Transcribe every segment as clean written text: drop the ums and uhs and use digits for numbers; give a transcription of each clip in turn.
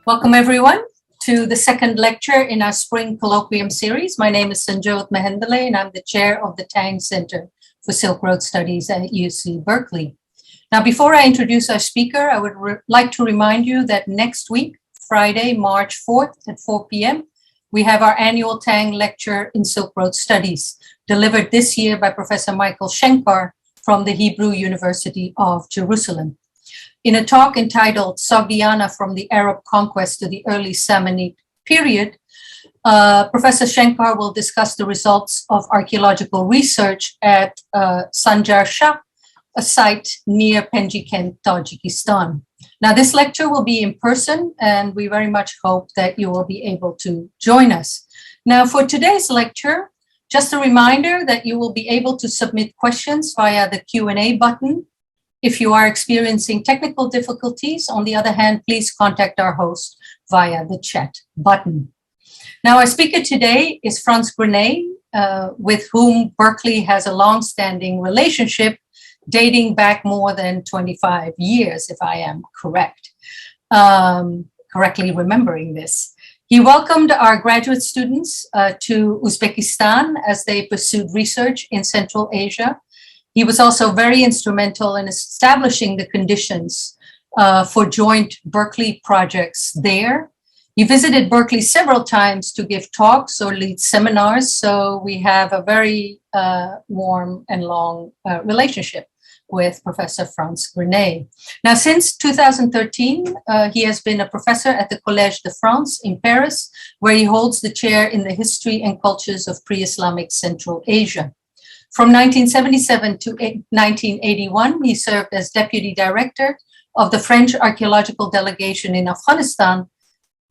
Welcome everyone to the second lecture in our spring colloquium series. My name is Sanjyot Mehendale and I'm the chair of the Tang Center for Silk Road Studies at UC Berkeley. Now, before I introduce our speaker, I would like to remind you that next week, Friday, March 4th at 4 p.m., we have our annual Tang lecture in Silk Road Studies, delivered this year by Professor Michael Shenkar from the Hebrew University of Jerusalem. In a talk entitled Sogdiana from the Arab Conquest to the Early Samanid Period, Professor Shenkar will discuss the results of archaeological research at Srosha, a site near Penjikent, Tajikistan. Now, this lecture will be in person, and we very much hope that you will be able to join us. Now, for today's lecture, just a reminder that you will be able to submit questions via the Q&A button. If you are experiencing technical difficulties, on the other hand, please contact our host via the chat button. Now, our speaker today is Frantz Grenet, with whom Berkeley has a long-standing relationship dating back more than 25 years, if I am correct, correctly remembering this. He welcomed our graduate students to Uzbekistan as they pursued research in Central Asia. He was also very instrumental in establishing the conditions for joint Berkeley projects there. He visited Berkeley several times to give talks or lead seminars, so we have a very warm and long relationship with Professor Frantz Grenet. Now, since 2013, he has been a professor at the Collège de France in Paris, where he holds the chair in the history and cultures of pre-Islamic Central Asia. From 1977 to 1981, he served as deputy director of the French archaeological delegation in Afghanistan,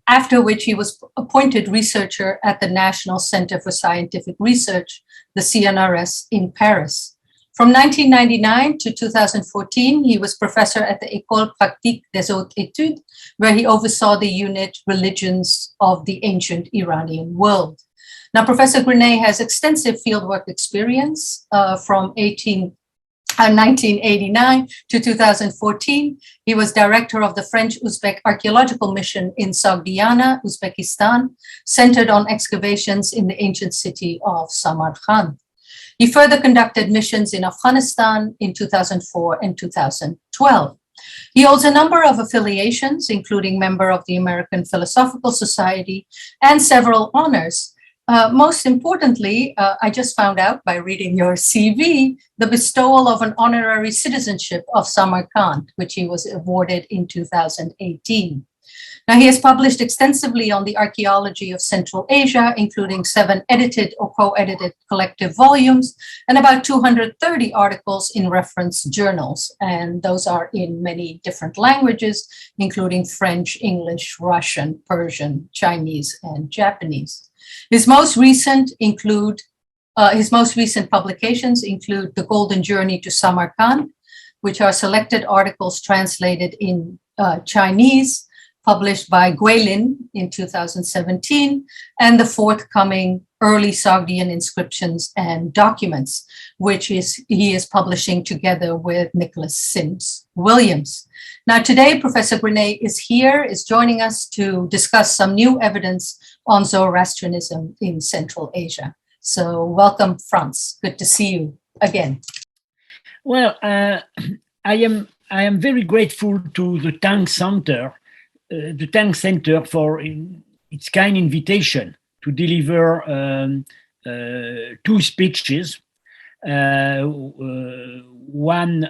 after which he was appointed researcher at the National Center for Scientific Research, the CNRS, in Paris. From 1999 to 2014, he was professor at the École Pratique des Hautes Études, where he oversaw the unit Religions of the Ancient Iranian World. Now, Professor Grenet has extensive fieldwork experience from 1989 to 2014. He was director of the French-Uzbek archaeological mission in Sogdiana, Uzbekistan, centered on excavations in the ancient city of Samarkand. He further conducted missions in Afghanistan in 2004 and 2012. He holds a number of affiliations, including member of the American Philosophical Society and several honors. Most importantly, I just found out by reading your CV, the bestowal of an honorary citizenship of Samarkand, which he was awarded in 2018. Now, he has published extensively on the archaeology of Central Asia, including 7 edited or co-edited collective volumes and about 230 articles in reference journals. And those are in many different languages, including French, English, Russian, Persian, Chinese, and Japanese. His most recent publications include The Golden Journey to Samarkand, which are selected articles translated in Chinese, published by Guilin in 2017, and the forthcoming Early Sogdian Inscriptions and Documents, which he is publishing together with Nicholas Sims Williams. Now, today, Professor Grenet is joining us to discuss some new evidence on Zoroastrianism in Central Asia. So welcome, Frantz. Good to see you again. Well, I am very grateful to the Tang Center, for its kind invitation to deliver 2 speeches. One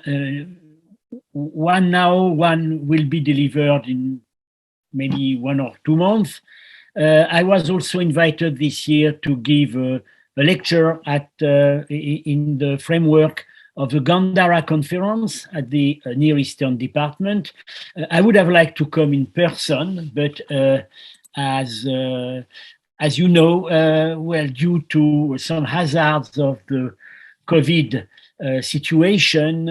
will be delivered in maybe 1 or 2 months. I was also invited this year to give a lecture in the framework of the Gandhara conference at the Near Eastern Department. I would have liked to come in person, but as you know, well, due to some hazards of the COVID situation,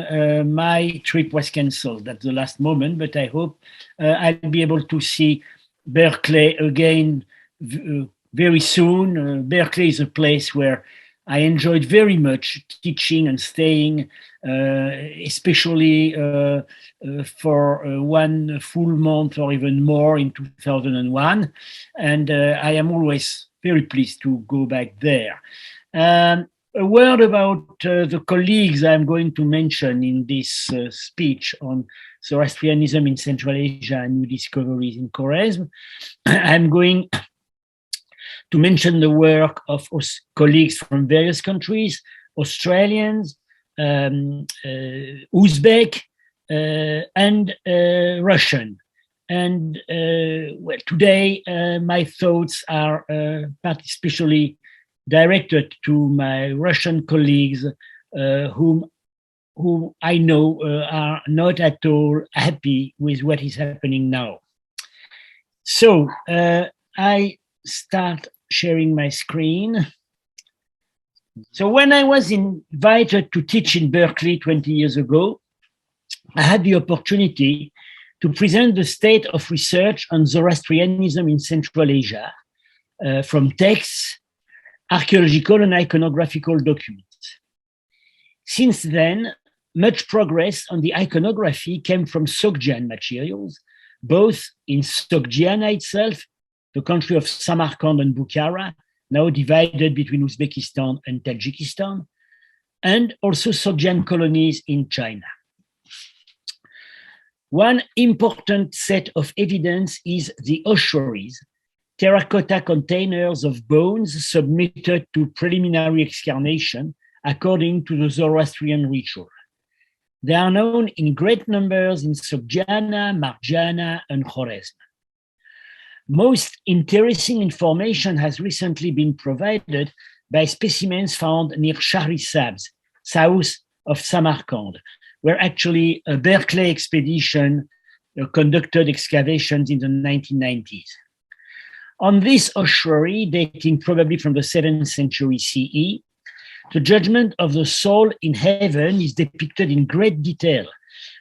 my trip was cancelled at the last moment, but I hope I'll be able to see Berkeley again very soon. Berkeley is a place where I enjoyed very much teaching and staying, especially for 1 full month or even more in 2001. And I am always very pleased to go back there. A word about the colleagues I'm going to mention in this speech on Zoroastrianism in Central Asia and new discoveries in Khorezm. I'm going to mention the work of colleagues from various countries, Australians, Uzbek, and Russian. And well, today my thoughts are especially directed to my Russian colleagues, whom I know are not at all happy with what is happening now. So I start sharing my screen. So when I was invited to teach in Berkeley 20 years ago, I had the opportunity to present the state of research on Zoroastrianism in Central Asia from texts, archaeological and iconographical documents. Since then, much progress on the iconography came from Sogdian materials, both in Sogdiana itself, the country of Samarkand and Bukhara, now divided between Uzbekistan and Tajikistan, and also Sogdian colonies in China. One important set of evidence is the ossuaries, terracotta containers of bones submitted to preliminary excarnation according to the Zoroastrian ritual. They are known in great numbers in Sogdiana, Marjana, and Khorezm. Most interesting information has recently been provided by specimens found near Shahrisabz, south of Samarkand, where actually a Berkeley expedition conducted excavations in the 1990s. On this ossuary, dating probably from the 7th century CE, the judgment of the soul in heaven is depicted in great detail,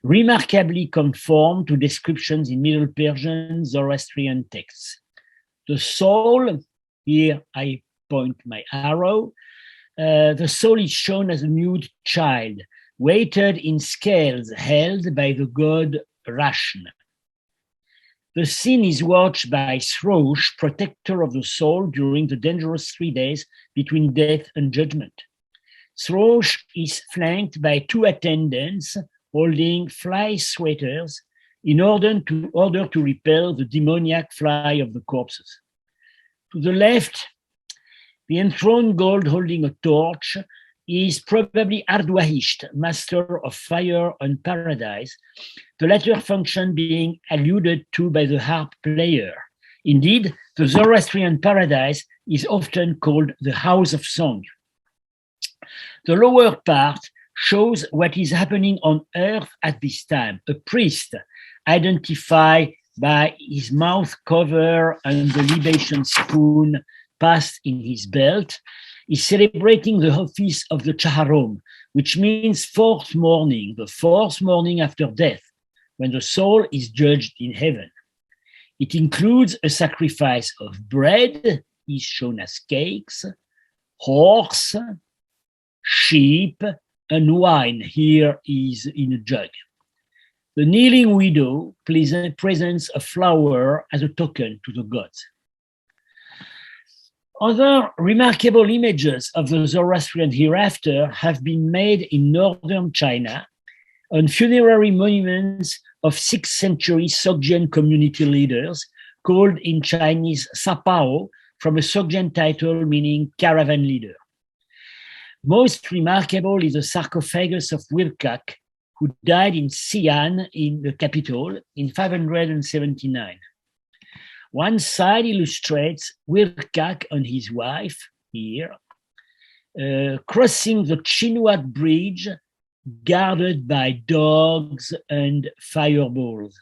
remarkably conform to descriptions in Middle Persian Zoroastrian texts. The soul, here I point my arrow, the soul is shown as a nude child, weighted in scales held by the god Rashn. The scene is watched by Sraosha, protector of the soul during the dangerous 3 days between death and judgment. Sraosha is flanked by 2 attendants holding fly sweaters in order to repel the demoniac fly of the corpses. To the left, the enthroned god holding a torch is probably Ardwahisht, master of fire and paradise, the latter function being alluded to by the harp player. Indeed, the Zoroastrian paradise is often called the house of song. The lower part shows what is happening on earth at this time. A priest, identified by his mouth cover and the libation spoon passed in his belt, is celebrating the office of the Chaharom, which means 4th morning, the 4th morning after death, when the soul is judged in heaven. It includes a sacrifice of bread, is shown as cakes, horse, sheep, and wine, here is in a jug. The kneeling widow presents a flower as a token to the gods. Other remarkable images of the Zoroastrian hereafter have been made in northern China on funerary monuments of 6th century Sogdian community leaders, called in Chinese Sapao, from a Sogdian title meaning caravan leader. Most remarkable is the sarcophagus of Wirkak, who died in Xi'an, in the capital, in 579. One side illustrates Wirkak and his wife, here, crossing the Chinwat Bridge, guarded by dogs and fireballs.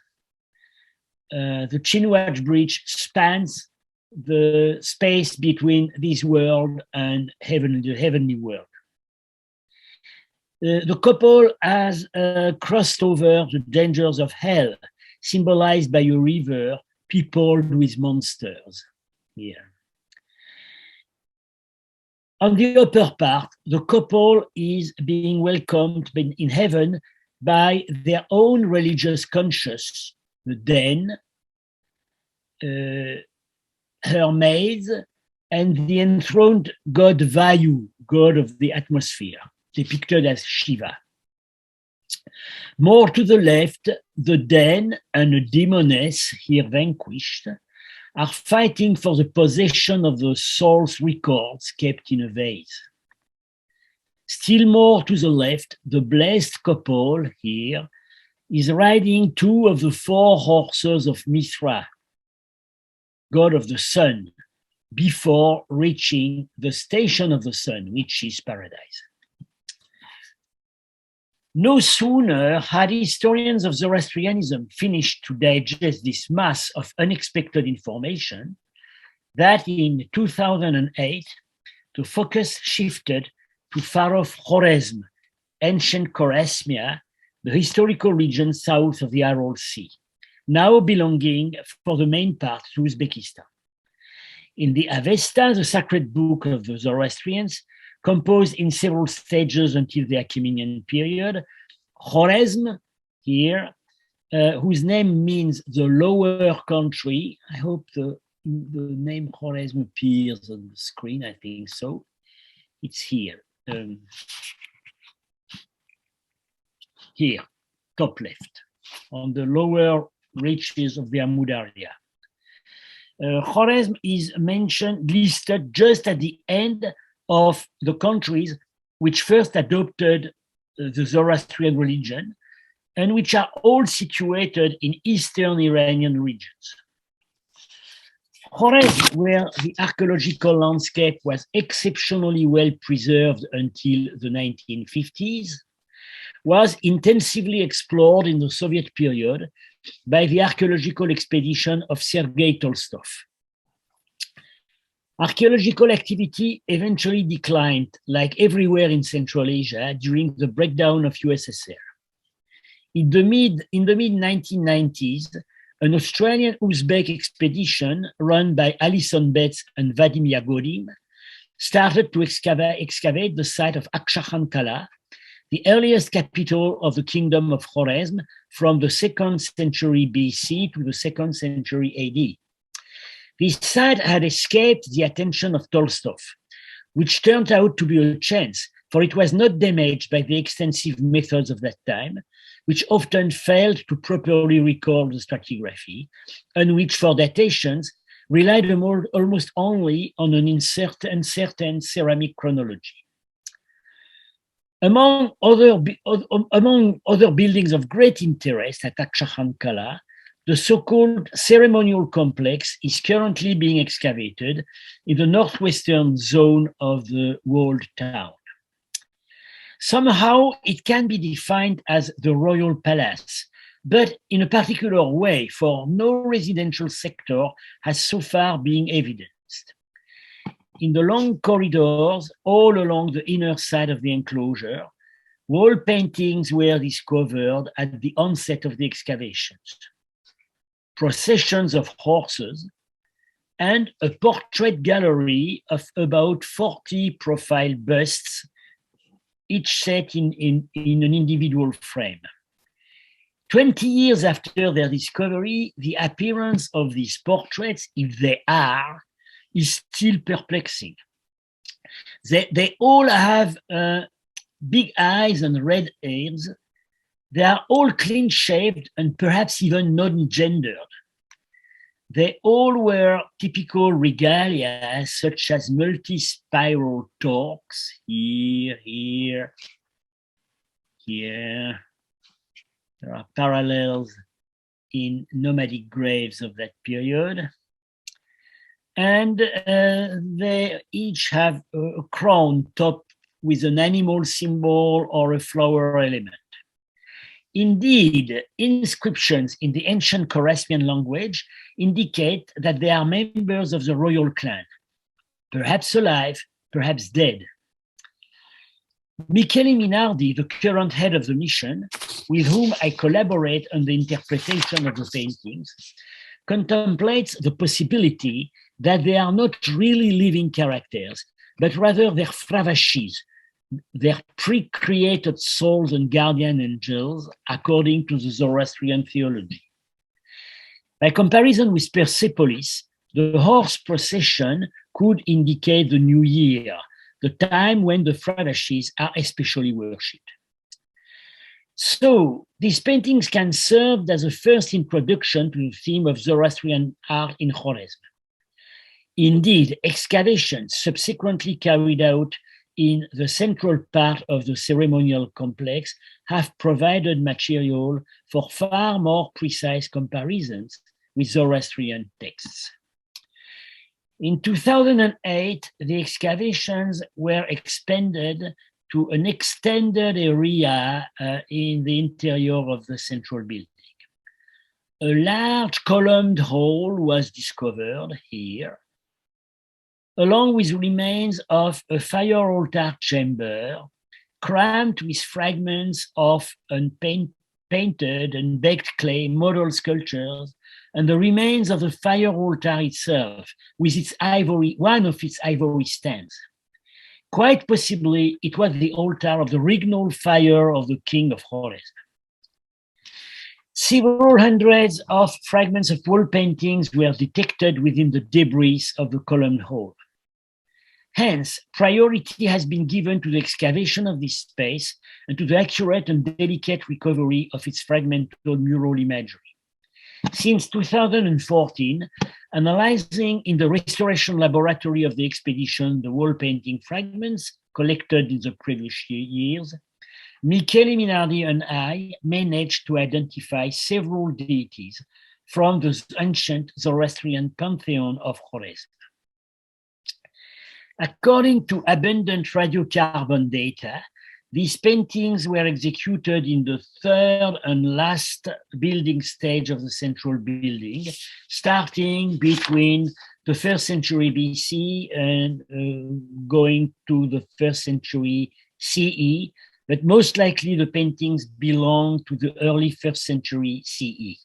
The Chinwat Bridge spans the space between this world and the heavenly world. The couple has crossed over the dangers of hell, symbolized by a river peopled with monsters here. On the upper part, the couple is being welcomed in heaven by their own religious conscience, the den, her maids, and the enthroned god Vayu, god of the atmosphere, depicted as Shiva. More to the left, the den and a demoness, here vanquished, are fighting for the possession of the soul's records kept in a vase. Still more to the left, the blessed couple here is riding 2 of the 4 horses of Mithra, god of the sun, before reaching the station of the sun, which is paradise. No sooner had historians of Zoroastrianism finished to digest this mass of unexpected information that in 2008, the focus shifted to Pharaoh of Khorezm, ancient Khorezmia, the historical region south of the Aral Sea, now belonging for the main part to Uzbekistan. In the Avesta, the sacred book of the Zoroastrians, composed in several stages until the Achaemenian period, Khorezm here, whose name means the lower country. I hope the name Khorezm appears on the screen, I think so. It's here. Here, top left, on the lower reaches of the Amudarya. Khorezm is listed just at the end of the countries which first adopted the Zoroastrian religion and which are all situated in eastern Iranian regions. Khorezm, where the archaeological landscape was exceptionally well preserved until the 1950s, was intensively explored in the Soviet period by the archaeological expedition of Sergei Tolstov. Archaeological activity eventually declined, like everywhere in Central Asia, during the breakdown of USSR. In the mid-1990s, an Australian Uzbek expedition run by Alison Betts and Vadim Yagodim started to excavate the site of Akchakhan-kala, the earliest capital of the kingdom of Khorezm from the 2nd century BC to the 2nd century AD. This site had escaped the attention of Tolstov, which turned out to be a chance, for it was not damaged by the extensive methods of that time, which often failed to properly record the stratigraphy, and which for datations relied almost only on an uncertain ceramic chronology. Among other buildings of great interest at Akchakhan-kala, the so-called ceremonial complex is currently being excavated in the northwestern zone of the walled town. Somehow it can be defined as the royal palace, but in a particular way, for no residential sector has so far been evidenced. In the long corridors all along the inner side of the enclosure, wall paintings were discovered at the onset of the excavations. Processions of horses, and a portrait gallery of about 40 profile busts, each set in an individual frame. 20 years after their discovery, the appearance of these portraits, if they are, is still perplexing. They all have big eyes and red hairs. They are all clean-shaved and perhaps even non-gendered. They all wear typical regalia, such as multi-spiral torques, here. There are parallels in nomadic graves of that period. And they each have a crown topped with an animal symbol or a flower element. Indeed, inscriptions in the ancient Khorezmian language indicate that they are members of the royal clan, perhaps alive, perhaps dead. Michele Minardi, the current head of the mission, with whom I collaborate on the interpretation of the paintings, contemplates the possibility that they are not really living characters, but rather their Fravashis, their pre-created souls and guardian angels, according to the Zoroastrian theology. By comparison with Persepolis, the horse procession could indicate the new year, the time when the Fravashis are especially worshipped. So these paintings can serve as a first introduction to the theme of Zoroastrian art in Khorezm. Indeed, excavations subsequently carried out in the central part of the ceremonial complex have provided material for far more precise comparisons with Zoroastrian texts. In 2008, the excavations were expanded to an extended area in the interior of the central building. A large columned hall was discovered here, along with remains of a fire altar chamber, crammed with fragments of painted and baked clay model sculptures, and the remains of the fire altar itself, with its one of its ivory stands. Quite possibly, it was the altar of the regnal fire of the king of Khorezm. Several hundreds of fragments of wall paintings were detected within the debris of the columned hall. Hence, priority has been given to the excavation of this space and to the accurate and delicate recovery of its fragmental mural imagery. Since 2014, analyzing in the restoration laboratory of the expedition the wall painting fragments collected in the previous years, Michele Minardi and I managed to identify several deities from the ancient Zoroastrian pantheon of Khorezm. According to abundant radiocarbon data, these paintings were executed in the third and last building stage of the central building, starting between the 1st century BC and going to the 1st century CE, but most likely the paintings belong to the early 1st century CE.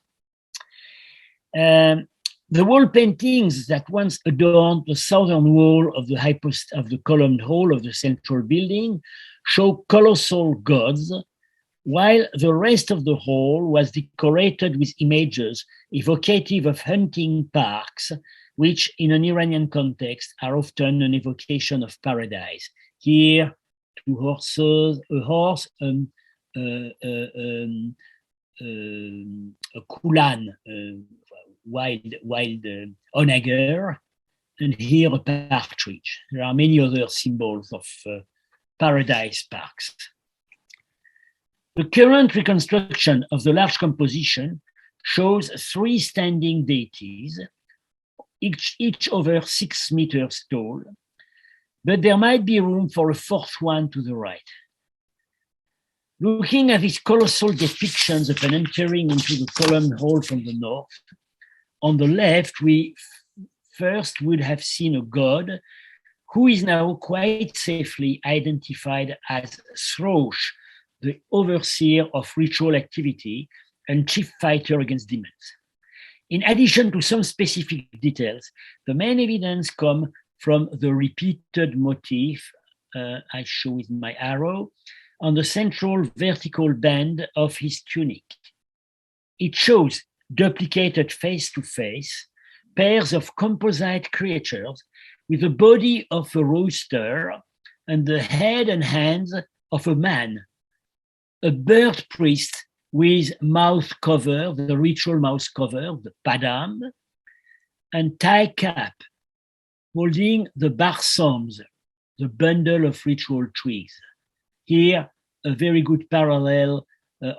The wall paintings that once adorned the southern wall of the columned hall of the central building show colossal gods, while the rest of the hall was decorated with images evocative of hunting parks, which in an Iranian context are often an evocation of paradise. Here, 2 horses, a horse, and a kulan, wild onager, and here a partridge. There are many other symbols of paradise parks. The current reconstruction of the large composition shows 3 standing deities, each over 6 meters tall, but there might be room for a 4th one to the right. Looking at these colossal depictions upon entering into the column hall from the north, on the left, we first would have seen a god who is now quite safely identified as Sraosha, the overseer of ritual activity and chief fighter against demons. In addition to some specific details, the main evidence comes from the repeated motif I show with my arrow on the central vertical band of his tunic. It shows duplicated face to face pairs of composite creatures with the body of a rooster and the head and hands of a man, a bird priest with mouth cover, the ritual mouth cover, the padam, and tie cap, holding the barsams, the bundle of ritual twigs. Here, a very good parallel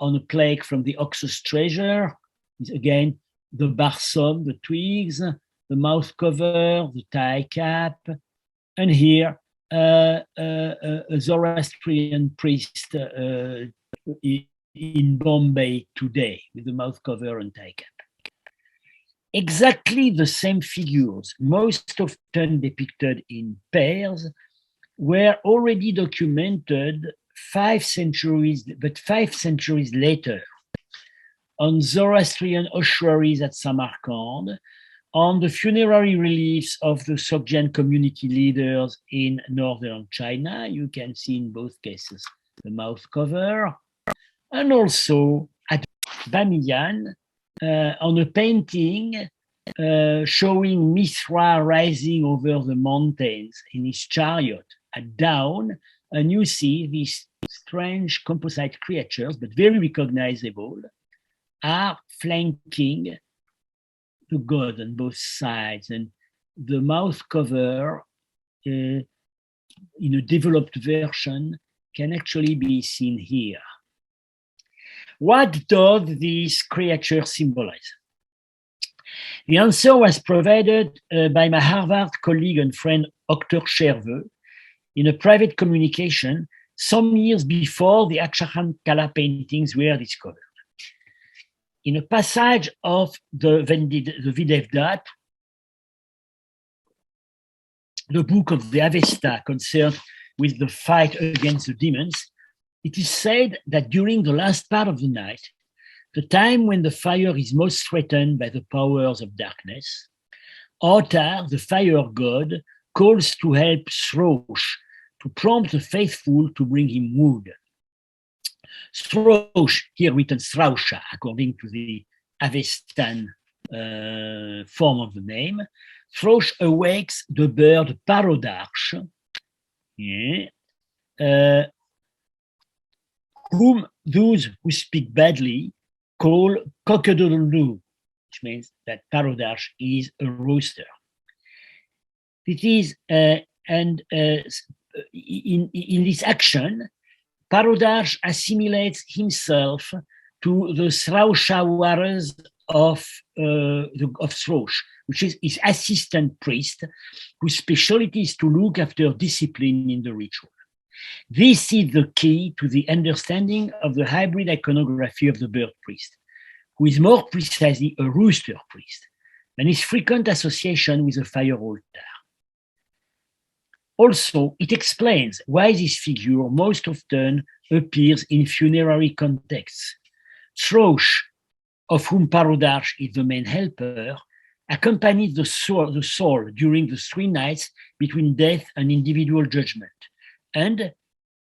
on a plaque from the Oxus treasure, is again the barsam, the twigs, the mouth cover, the tie cap, and here a Zoroastrian priest in Bombay today with the mouth cover and tie cap. Exactly the same figures, most often depicted in pairs, were already documented 5 centuries later on Zoroastrian ossuaries at Samarkand, on the funerary reliefs of the Sogdian community leaders in northern China. You can see in both cases the mouth cover, and also at Bamiyan on a painting showing Mithra rising over the mountains in his chariot at dawn, and you see these strange composite creatures, but very recognizable, are flanking the god on both sides, and the mouth cover in a developed version can actually be seen here. What does this creature symbolize? The answer was provided by my Harvard colleague and friend Dr. Cherveux in a private communication some years before the Akchakhan-kala paintings were discovered. In a passage of the Videvdat, the book of the Avesta concerned with the fight against the demons, it is said that during the last part of the night, the time when the fire is most threatened by the powers of darkness, Otar, the fire god, calls to help Sraosha to prompt the faithful to bring him wood. Sraosha, here written Sraosha, according to the Avestan form of the name, Sraosha awakes the bird Parodarsh, whom those who speak badly call cockadoodle-doo, which means that Parodarsh is a rooster. It is, in this action, Parodarsh assimilates himself to the Sraosha warriors of Sraosha, which is his assistant priest, whose specialty is to look after discipline in the ritual. This is the key to the understanding of the hybrid iconography of the bird priest, who is more precisely a rooster priest, and his frequent association with a fire altar. Also, it explains why this figure most often appears in funerary contexts. Sraosha, of whom Parodarsh is the main helper, accompanies the soul during the 3 nights between death and individual judgment. And,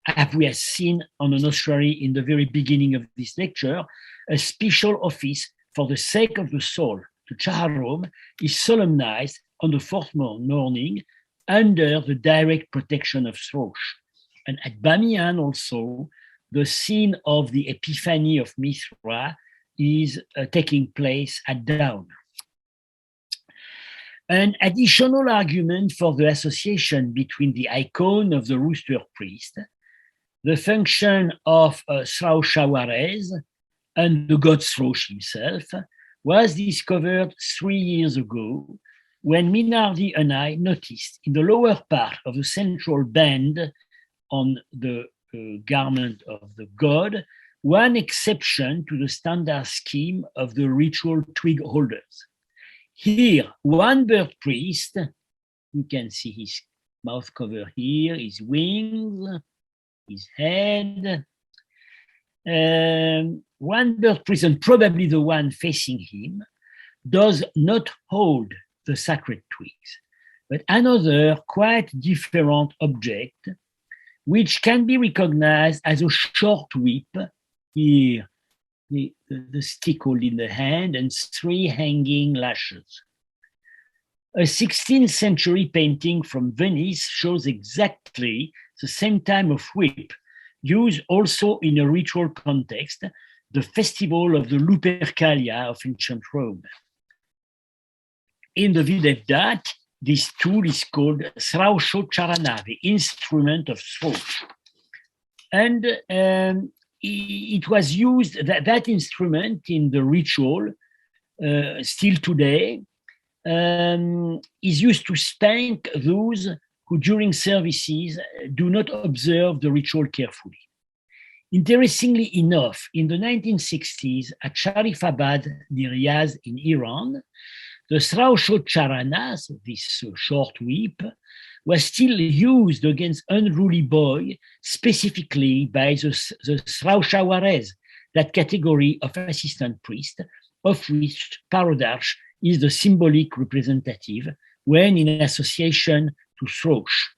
as we have seen on an ossuary in the very beginning of this lecture, a special office for the sake of the soul, the chaharom, is solemnized on the 4th morning under the direct protection of Sraosha. And at Bamiyan also, the scene of the Epiphany of Mithra is taking place at dawn. An additional argument for the association between the icon of the rooster priest, the function of Sraosha Warez, and the god Sraosha himself, was discovered 3 years ago when Minardi and I noticed in the lower part of the central band on the garment of the god, one exception to the standard scheme of the ritual twig holders. Here, one bird priest, you can see his mouth cover here, his wings, his head. One bird priest, and probably the one facing him, does not hold the sacred twigs, but another quite different object, which can be recognized as a short whip, here, the stick hold in the hand, and 3 hanging lashes. A 16th century painting from Venice shows exactly the same type of whip, used also in a ritual context, the festival of the Lupercalia of ancient Rome. In the Videvdat, this tool is called Sraosha Charana, the instrument of Sraosha. And it was used, that instrument in the ritual, still today, is used to spank those who during services do not observe the ritual carefully. Interestingly enough, in the 1960s at Sharifabad near Yazd in Iran, the Sraosha Charana, so this short whip, was still used against unruly boy, specifically by the Sraosha Warez, that category of assistant priest, of which Parodarsh is the symbolic representative when in association to Sraosha.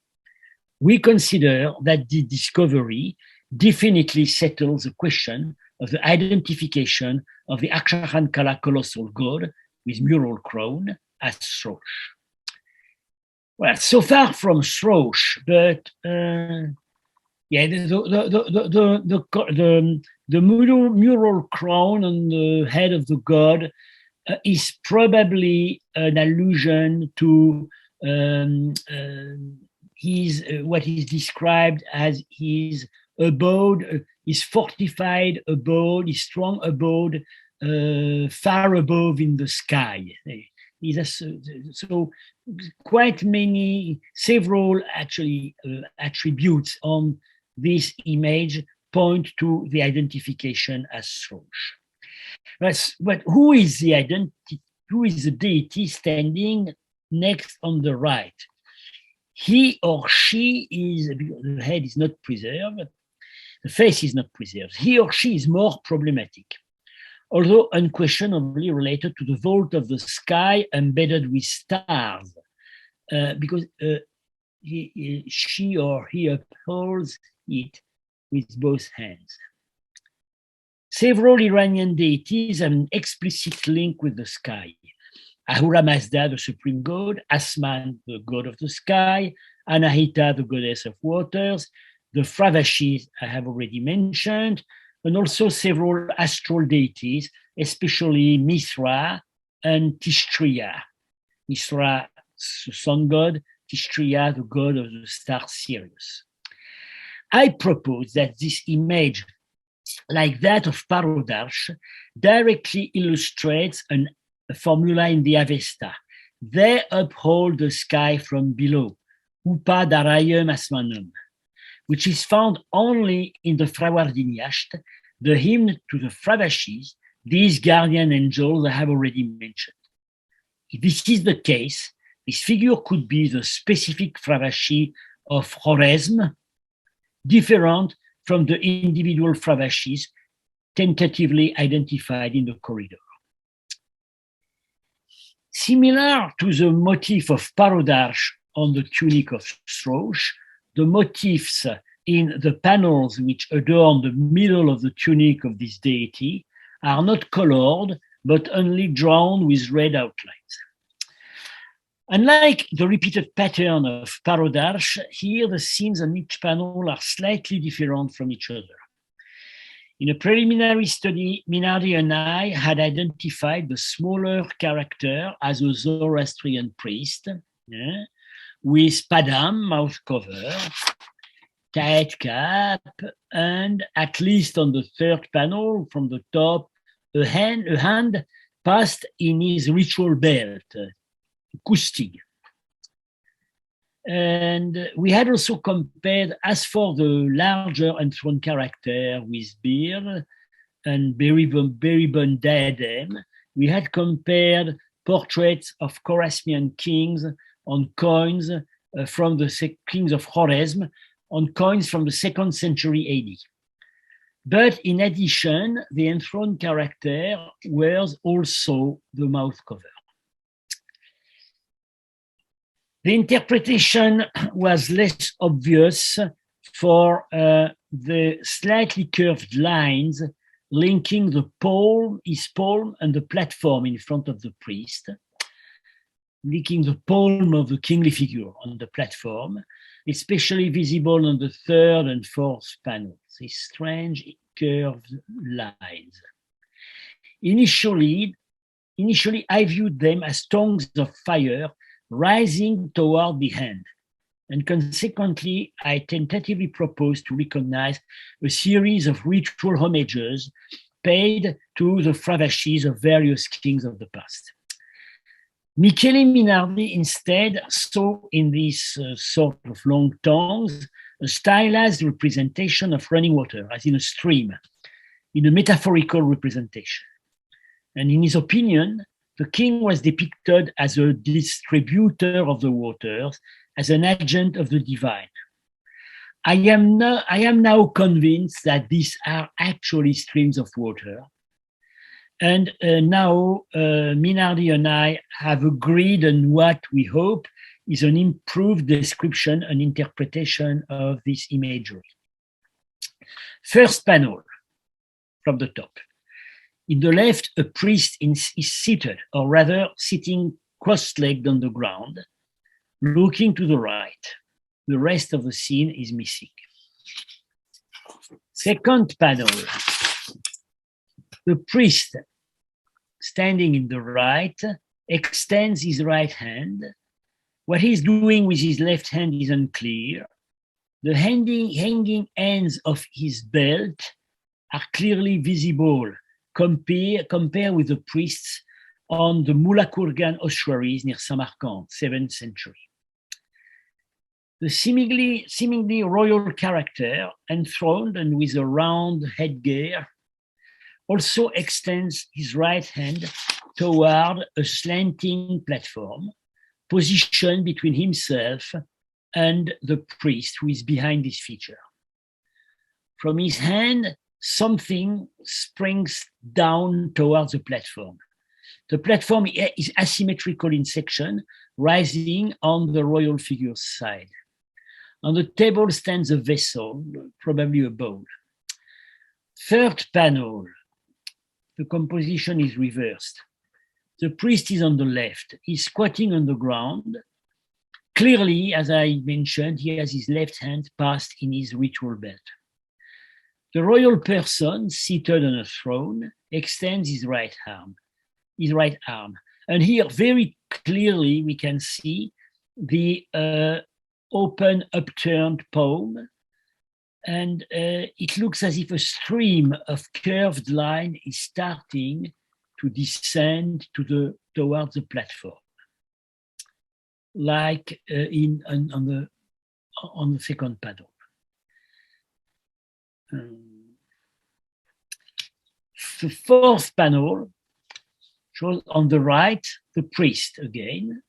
We consider that the discovery definitely settles the question of the identification of the Akchakhan-kala colossal god with mural crown as Sraosha. Well, so far from Sraosha, but yeah, the mural crown on the head of the god is probably an allusion to his what is described as his abode, his fortified abode, his strong abode, far above in the sky. So quite many, several actually attributes on this image point to the identification as Sraosha. But who is the identity? Who is the deity standing next on the right? He or she is, the head is not preserved, the face is not preserved. He or she is more problematic, although unquestionably related to the vault of the sky embedded with stars, because she or he upholds it with both hands. Several Iranian deities have an explicit link with the sky. Ahura Mazda, the supreme god, Asman, the god of the sky, Anahita, the goddess of waters, the Fravashis I have already mentioned, and also several astral deities, especially Mithra and Tishtriya. Mithra, the sun god, Tishtriya, the god of the star Sirius. I propose that this image, like that of Parodarsh, directly illustrates a formula in the Avesta. They uphold the sky from below, Upa Darayam Asmanam, which is found only in the Frawardiniasht, the hymn to the Fravashis, these guardian angels I have already mentioned. If this is the case, this figure could be the specific Fravashi of Khorezm, different from the individual Fravashis tentatively identified in the corridor. Similar to the motif of Parodarsh on the tunic of Sraosha, the motifs in the panels which adorn the middle of the tunic of this deity are not colored, but only drawn with red outlines. Unlike the repeated pattern of Parodarsh, here the scenes on each panel are slightly different from each other. In a preliminary study, Minardi and I had identified the smaller character as a Zoroastrian priest, with padam, mouth cover, tight cap, and at least on the third panel from the top, a hand passed in his ritual belt, kustig. And we had also compared, as for the larger enthroned character with beard and beribond diadem, we had compared portraits of Khorezmian kings on coins from the kings of Khorezm, on coins from the 2nd century AD. But in addition, the enthroned character wears also the mouth cover. The interpretation was less obvious for the slightly curved lines linking the palm, his palm, and the platform in front of the priest, linking the palm of the kingly figure on the platform, especially visible on the 3rd and 4th panels, these strange curved lines. Initially, I viewed them as tongues of fire rising toward the hand, and consequently, I tentatively proposed to recognize a series of ritual homages paid to the Fravashis of various kings of the past. Michele Minardi instead saw in these sort of long tongues a stylized representation of running water, as in a stream, in a metaphorical representation. And in his opinion, the king was depicted as a distributor of the waters, as an agent of the divine. I am now convinced that these are actually streams of water, And now Minardi and I have agreed on what we hope is an improved description and interpretation of this imagery. First panel from the top. In the left, a priest is seated, or rather sitting cross-legged on the ground, looking to the right. The rest of the scene is missing. Second panel, the priest standing in the right extends his right hand. What he's doing with his left hand is unclear. The hanging ends of his belt are clearly visible. Compare with the priests on the Moula-Kurgan ossuaries near Samarkand, 7th century. The seemingly royal character, enthroned and with a round headgear, also extends his right hand toward a slanting platform, positioned between himself and the priest who is behind this feature. From his hand, something springs down towards the platform. The platform is asymmetrical in section, rising on the royal figure's side. On the table stands a vessel, probably a bowl. Third panel, the composition is reversed. The priest is on the left. He's squatting on the ground. Clearly, as I mentioned, he has his left hand passed in his ritual belt. The royal person, seated on a throne, extends his right arm. And here, very clearly, we can see the open, upturned palm. And it looks as if a stream of curved line is starting to descend towards the platform, like on the second panel. The fourth panel shows on the right the priest again,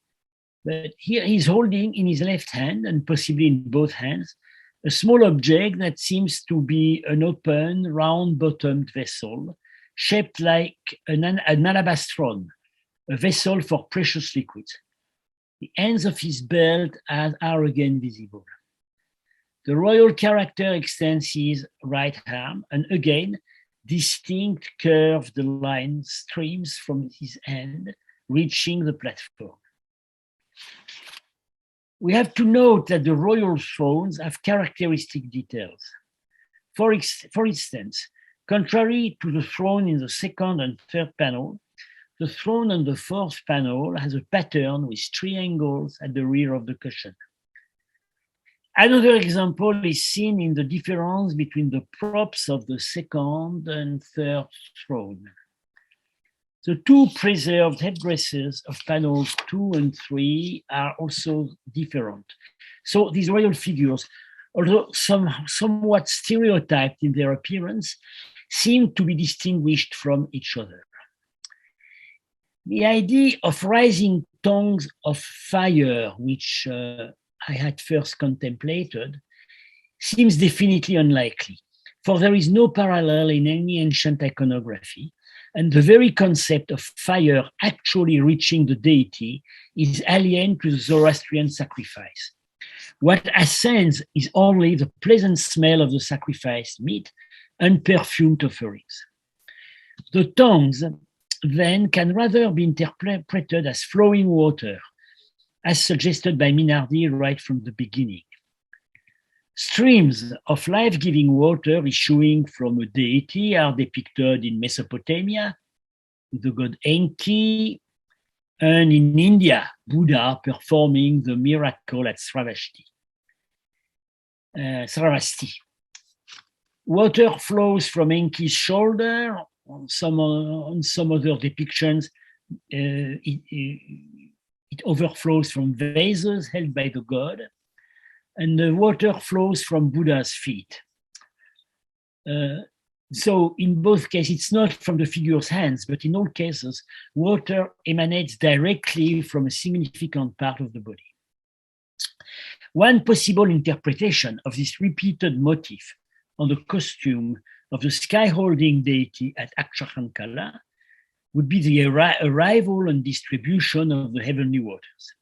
but here he's holding in his left hand and possibly in both hands a small object that seems to be an open, round-bottomed vessel shaped like an alabastron, a vessel for precious liquids. The ends of his belt are again visible. The royal character extends his right arm, and again, distinct curved line streams from his hand, reaching the platform. We have to note that the royal thrones have characteristic details. For instance, contrary to the throne in the second and third panel, the throne on the fourth panel has a pattern with triangles at the rear of the cushion. Another example is seen in the difference between the props of the second and third throne. The two preserved headdresses of panels 2 and 3 are also different. So these royal figures, although somewhat stereotyped in their appearance, seem to be distinguished from each other. The idea of rising tongues of fire, which I had first contemplated, seems definitely unlikely, for there is no parallel in any ancient iconography, and the very concept of fire actually reaching the deity is alien to the Zoroastrian sacrifice. What ascends is only the pleasant smell of the sacrificed meat and perfumed offerings. The tongues then can rather be interpreted as flowing water, as suggested by Minardi right from the beginning. Streams of life-giving water issuing from a deity are depicted in Mesopotamia, the god Enki, and in India, Buddha performing the miracle at Sravashti. Water flows from Enki's shoulder. On some other depictions, it overflows from vases held by the god, and the water flows from Buddha's feet. So in both cases, it's not from the figure's hands, but in all cases, water emanates directly from a significant part of the body. One possible interpretation of this repeated motif on the costume of the sky-holding deity at Akchakhan-kala would be the arrival and distribution of the heavenly waters.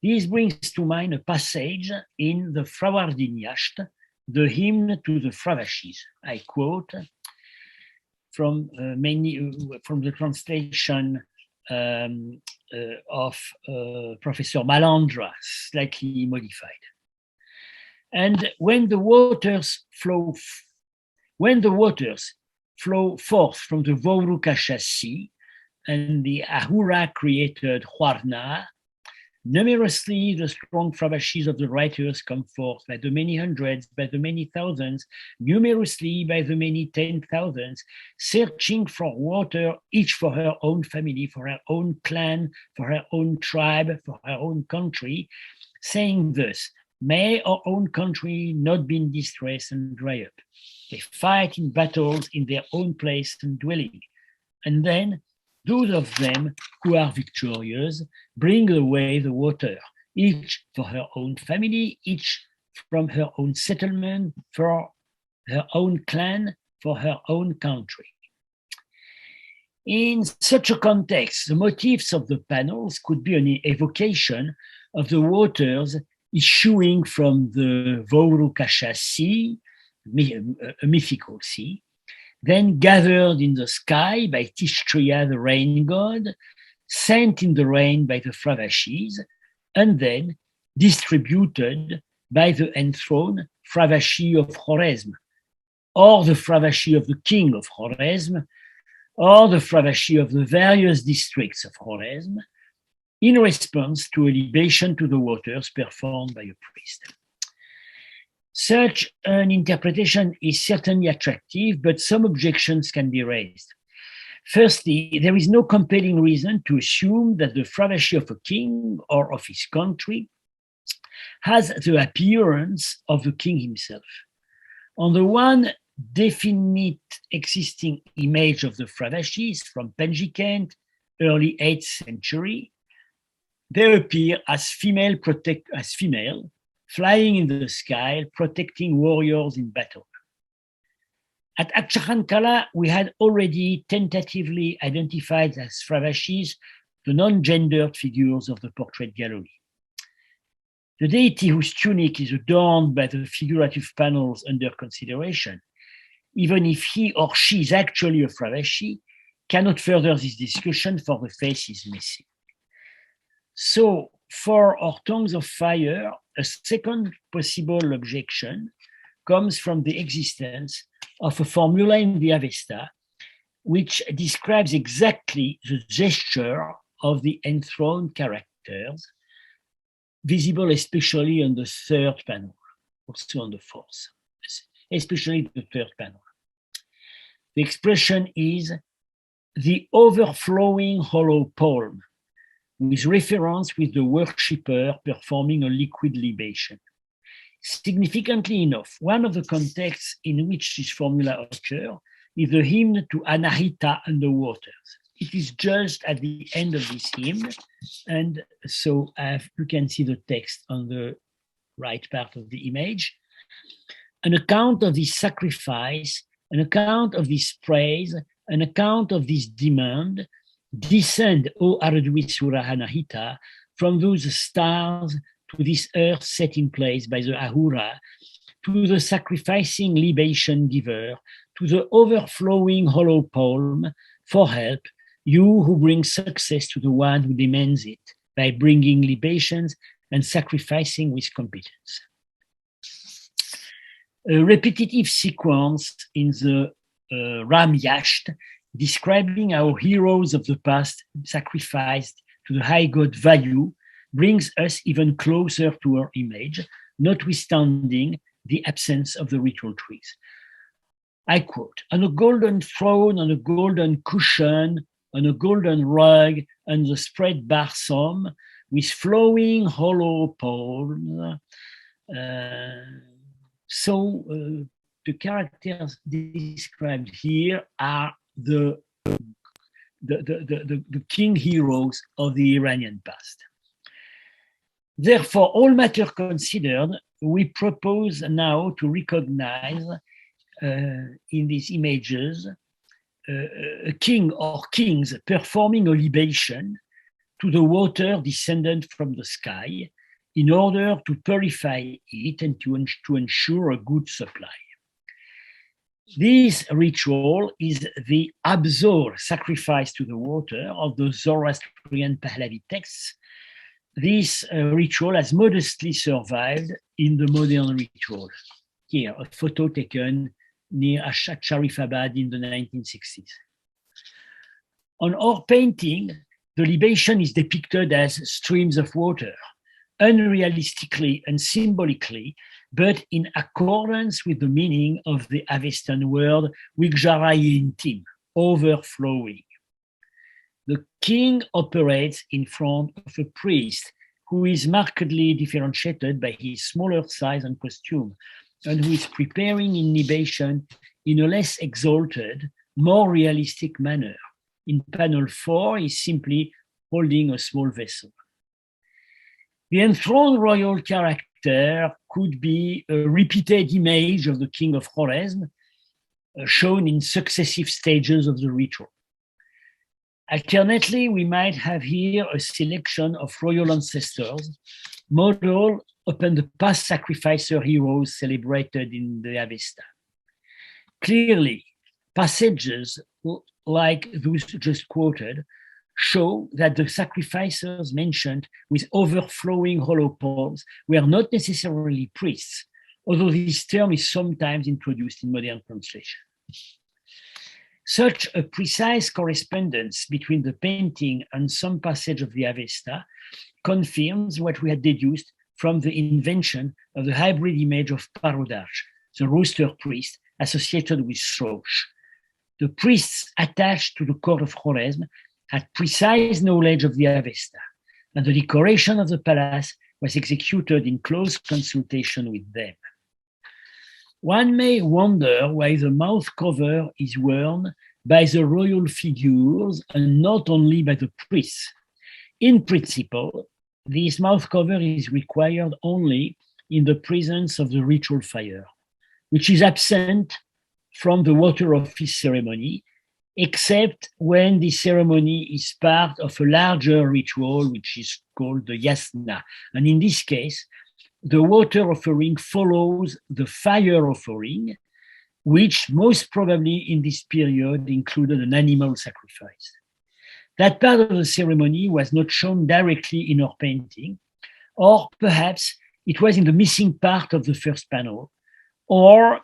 This brings to mind a passage in the Fravashi, the hymn to the Fravashis. I quote from the translation of Professor Malandra, slightly modified. And when the waters flow forth from the Vaurukasha Sea and the Ahura created Hwarna, numerously the strong Fravashis of the writers come forth by the many hundreds, by the many thousands, numerously by the many 10,000s, searching for water, each for her own family, for her own clan, for her own tribe, for her own country, saying thus, may our own country not be in distress and dry up. They fight in battles in their own place and dwelling. And then those of them who are victorious bring away the water, each for her own family, each from her own settlement, for her own clan, for her own country. In such a context, the motifs of the panels could be an evocation of the waters issuing from the Vaurukasha Sea, a mythical sea, then gathered in the sky by Tishtria, the rain god, sent in the rain by the Fravashis, and then distributed by the enthroned Fravashi of Khorezm, or the Fravashi of the king of Khorezm, or the Fravashi of the various districts of Khorezm, in response to a libation to the waters performed by a priest. Such an interpretation is certainly attractive, but some objections can be raised. Firstly, there is no compelling reason to assume that the Fravashi of a king or of his country has the appearance of the king himself. On the one definite existing image of the Fravashis from Penjikent, early 8th century, they appear as female, flying in the sky, protecting warriors in battle. At Akchakhan-kala, we had already tentatively identified as Fravashis the non-gendered figures of the portrait gallery. The deity whose tunic is adorned by the figurative panels under consideration, even if he or she is actually a Fravashi, cannot further this discussion for the face is missing. So, for our tongues of fire, a second possible objection comes from the existence of a formula in the Avesta which describes exactly the gesture of the enthroned characters, visible especially on the third panel, also on the fourth, especially the third panel. The expression is the overflowing hollow palm, with reference with the worshipper performing a liquid libation. Significantly enough, one of the contexts in which this formula occurs is the hymn to Anahita and the waters. It is just at the end of this hymn, and so you can see the text on the right part of the image. An account of this sacrifice, an account of this praise, an account of this demand, descend, O Ardwisura Anahita, from those stars to this earth set in place by the Ahura, to the sacrificing libation giver, to the overflowing hollow palm, for help, you who bring success to the one who demands it, by bringing libations and sacrificing with competence. A repetitive sequence in the Ram Yasht, describing how heroes of the past sacrificed to the high god Vayu, brings us even closer to our image, notwithstanding the absence of the ritual trees. I quote, on a golden throne, on a golden cushion, on a golden rug, and the spread balsam, with flowing hollow palms. The characters described here are the king heroes of the Iranian past. Therefore, all matter considered, we propose now to recognize in these images a king or kings performing a libation to the water descended from the sky in order to purify it and to ensure a good supply. This ritual is the Abzor, sacrifice to the water, of the Zoroastrian Pahlavi texts. This ritual has modestly survived in the modern ritual. Here, a photo taken near Sharifabad in the 1960s. On our painting, the libation is depicted as streams of water, unrealistically and symbolically, but in accordance with the meaning of the Avestan word Wigjarayintim, overflowing. The king operates in front of a priest who is markedly differentiated by his smaller size and costume, and who is preparing in libation in a less exalted, more realistic manner. In panel 4, he's simply holding a small vessel. The enthroned royal character could be a repeated image of the king of Khorezm, shown in successive stages of the ritual. Alternately, we might have here a selection of royal ancestors, modeled upon the past sacrificer heroes celebrated in the Avesta. Clearly, passages like those just quoted show that the sacrificers mentioned with overflowing hollow palms were not necessarily priests, although this term is sometimes introduced in modern translation. Such a precise correspondence between the painting and some passage of the Avesta confirms what we had deduced from the invention of the hybrid image of Parodarj, the rooster priest associated with Sraosha. The priests attached to the court of Khorezm had precise knowledge of the Avesta, and the decoration of the palace was executed in close consultation with them. One may wonder why the mouth cover is worn by the royal figures and not only by the priests. In principle, this mouth cover is required only in the presence of the ritual fire, which is absent from the water office ceremony, except when the ceremony is part of a larger ritual, which is called the yasna. And in this case, the water offering follows the fire offering, which most probably in this period included an animal sacrifice. That part of the ceremony was not shown directly in our painting, or perhaps it was in the missing part of the first panel, or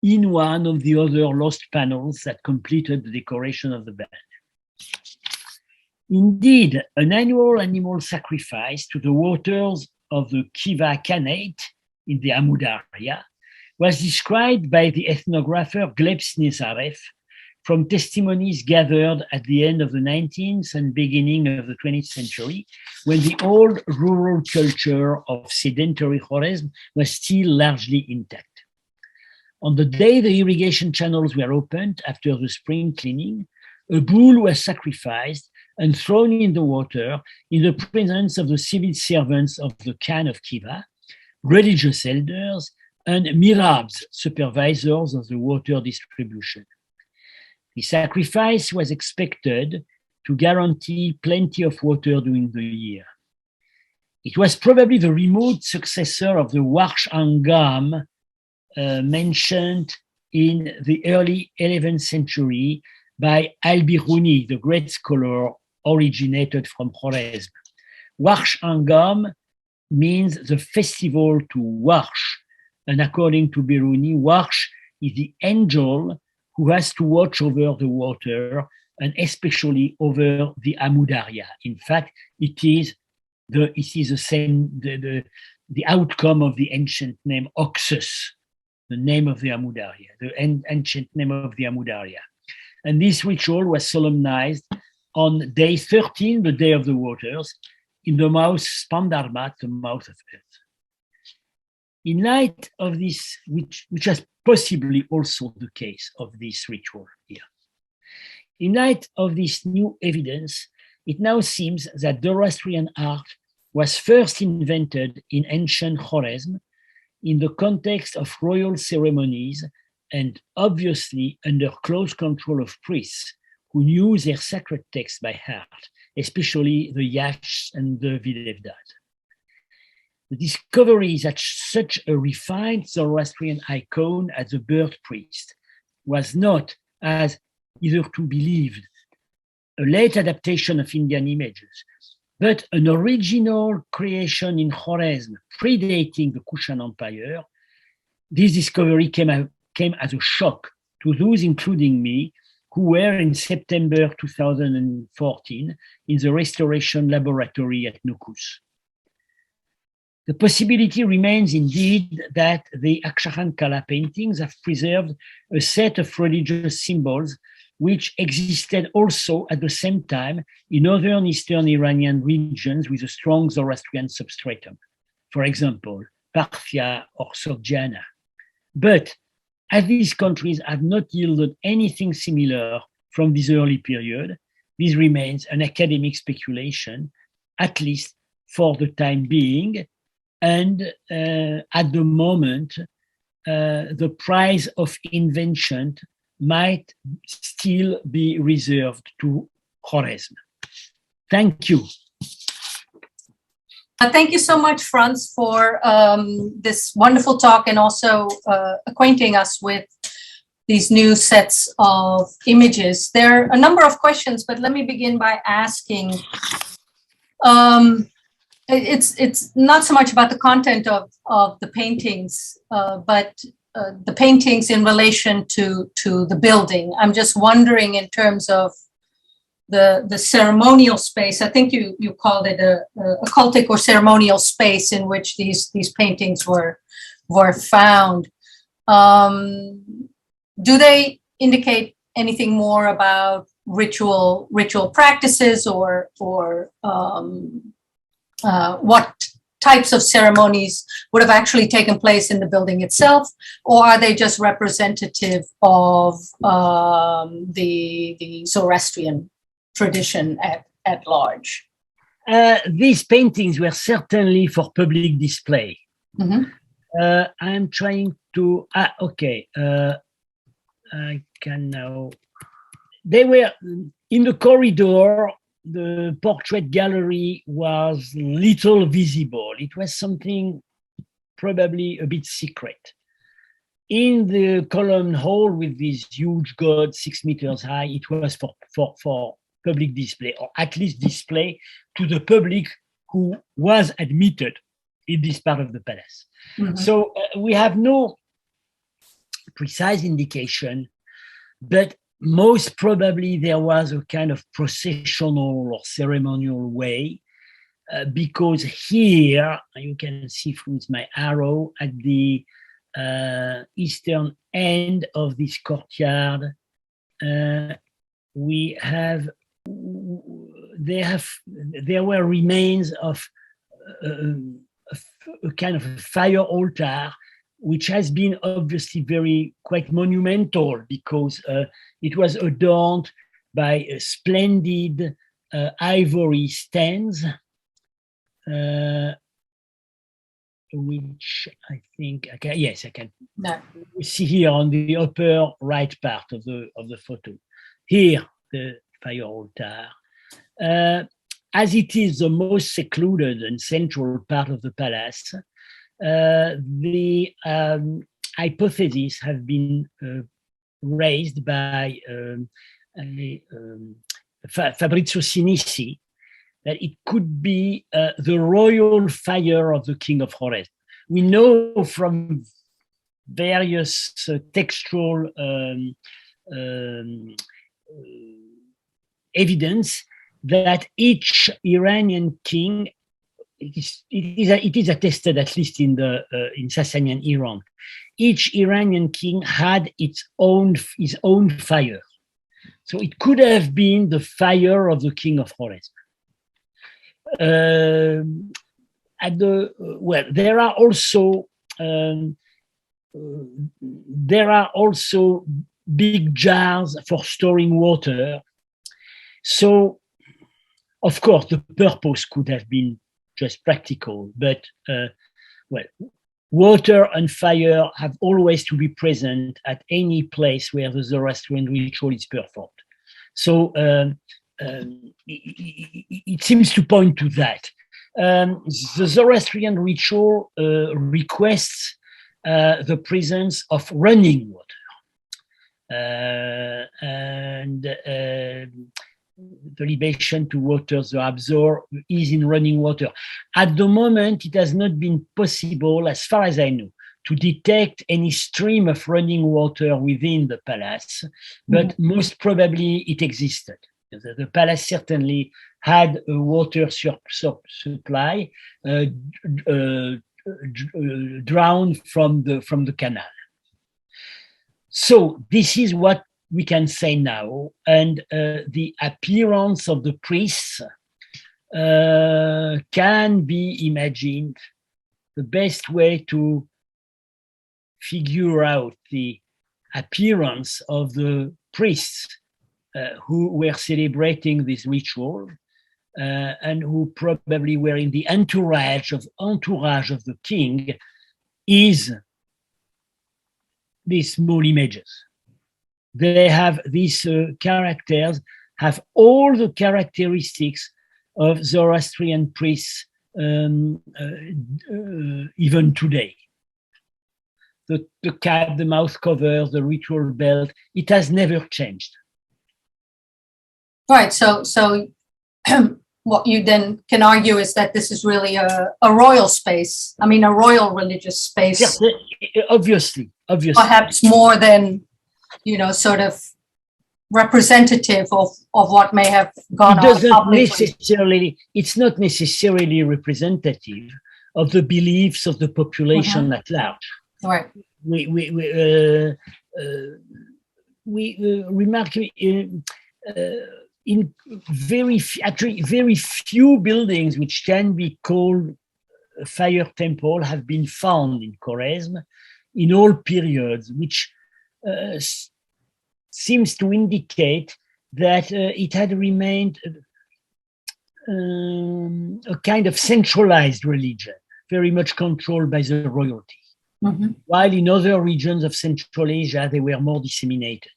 in one of the other lost panels that completed the decoration of the band. Indeed, an annual animal sacrifice to the waters of the Kiva Khanate in the Amudarya was described by the ethnographer Gleb Snezaref from testimonies gathered at the end of the 19th and beginning of the 20th century, when the old rural culture of sedentary Khorezm was still largely intact. On the day the irrigation channels were opened after the spring cleaning, a bull was sacrificed and thrown in the water in the presence of the civil servants of the Khan of Kiva, religious elders, and mirabs, supervisors of the water distribution. The sacrifice was expected to guarantee plenty of water during the year. It was probably the remote successor of the Warsh Angam mentioned in the early 11th century by Al-Biruni, the great scholar originated from Khorezm. Warsh Angam means the festival to Warsh, and according to Biruni, Warsh is the angel who has to watch over the water and especially over the Amudarya. In fact, it is the outcome of the ancient name Oxus, the name of the Amudarya, the ancient name of the Amudarya. And this ritual was solemnized on day 13, the day of the waters, in the mouth Spandarmat, the mouth of earth. In light of this, which is possibly also the case of this ritual here. In light of this new evidence, it now seems that Zoroastrian art was first invented in ancient Khorezm in the context of royal ceremonies and obviously under close control of priests who knew their sacred texts by heart, especially the Yash and the Videvdat. The discovery that such a refined Zoroastrian icon as the bird priest was not, as hitherto believed, a late adaptation of Indian images, but an original creation in Khorezm predating the Kushan Empire. This discovery came as a shock to those, including me, who were in September 2014 in the restoration laboratory at Nukus. The possibility remains indeed that the Akchakhan-kala paintings have preserved a set of religious symbols which existed also at the same time in northern Eastern Iranian regions with a strong Zoroastrian substratum, for example, Parthia or Sogdiana. But as these countries have not yielded anything similar from this early period, this remains an academic speculation, at least for the time being. And at the moment, the prize of invention might still be reserved to Khorezm. Thank you. Thank you so much, Frantz, for this wonderful talk and also acquainting us with these new sets of images. There are a number of questions, but let me begin by asking, it's not so much about the content of the paintings, but the paintings in relation to the building. I'm just wondering in terms of the ceremonial space. I think you called it a cultic or ceremonial space in which these paintings were found. Do they indicate anything more about ritual practices or what types of ceremonies would have actually taken place in the building itself, or are they just representative of the Zoroastrian tradition at large? These paintings were certainly for public display. Mm-hmm. I'm trying to, I can now, they were in the corridor. The portrait gallery was little visible. It was something probably a bit secret. In the column hall with this huge god 6 meters high, it was for public display, or at least display to the public who was admitted in this part of the palace. Mm-hmm. So we have no precise indication, but most probably there was a kind of processional or ceremonial way, because here, you can see with my arrow at the eastern end of this courtyard, there were remains of a kind of a fire altar, which has been obviously quite monumental, because it was adorned by splendid ivory stands, which I think I can see here on the upper right part of the photo. Here, the fire altar. As it is the most secluded and central part of the palace, the hypotheses have been raised by Fabrizio Sinisi that it could be the royal fire of the king of Khorezm. We know from various textual evidence that each Iranian king, it is attested, at least in Sasanian Iran, each Iranian king had his own fire. So it could have been the fire of the king of Khorezm. There are also big jars for storing water. So, of course, the purpose could have been just practical, but water and fire have always to be present at any place where the Zoroastrian ritual is performed. So it seems to point to that. The Zoroastrian ritual requests the presence of running water. And the libation to water, the absorb, is in running water. At the moment, it has not been possible, as far as I know, to detect any stream of running water within the palace, but most probably it existed. The palace certainly had a water supply drawn from the canal. So this is what we can say now, and the appearance of the priests can be imagined. The best way to figure out the appearance of the priests who were celebrating this ritual and who probably were in the entourage of the king is these small images. They have these characters, have all the characteristics of Zoroastrian priests even today. The cap, the mouth cover, the ritual belt, it has never changed. Right, so what you then can argue is that this is really a royal space, a royal religious space. Yes, obviously. Perhaps more than, sort of representative of what may have gone on publicly. It's not necessarily representative of the beliefs of the population at large. Right. We remark in very few buildings which can be called a fire temple have been found in Khorezm in all periods, which seems to indicate that it had remained a kind of centralized religion, very much controlled by the royalty. While in other regions of Central Asia, they were more disseminated.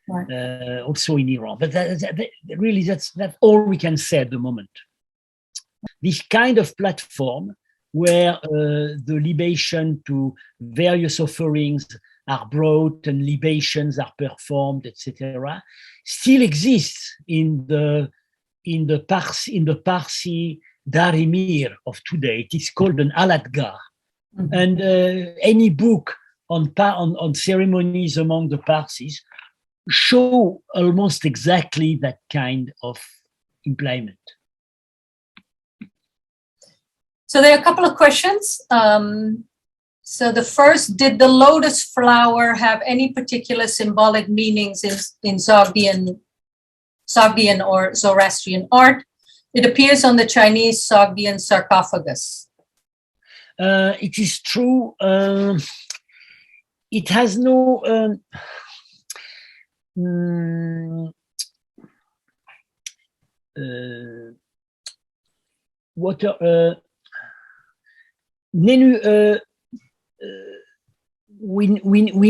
Right. Also in Iran. But that's all we can say at the moment. This kind of platform where the libation to various offerings are brought and libations are performed, etc., still exists in the Parsi Darimir of today. It is called an alatgar. And any book on ceremonies among the Parsis show almost exactly that kind of implement. So there are a couple of questions. So the first, did the lotus flower have any particular symbolic meanings in Sogdian or Zoroastrian art? It appears on the Chinese Sogdian sarcophagus. It is true. It has no water. We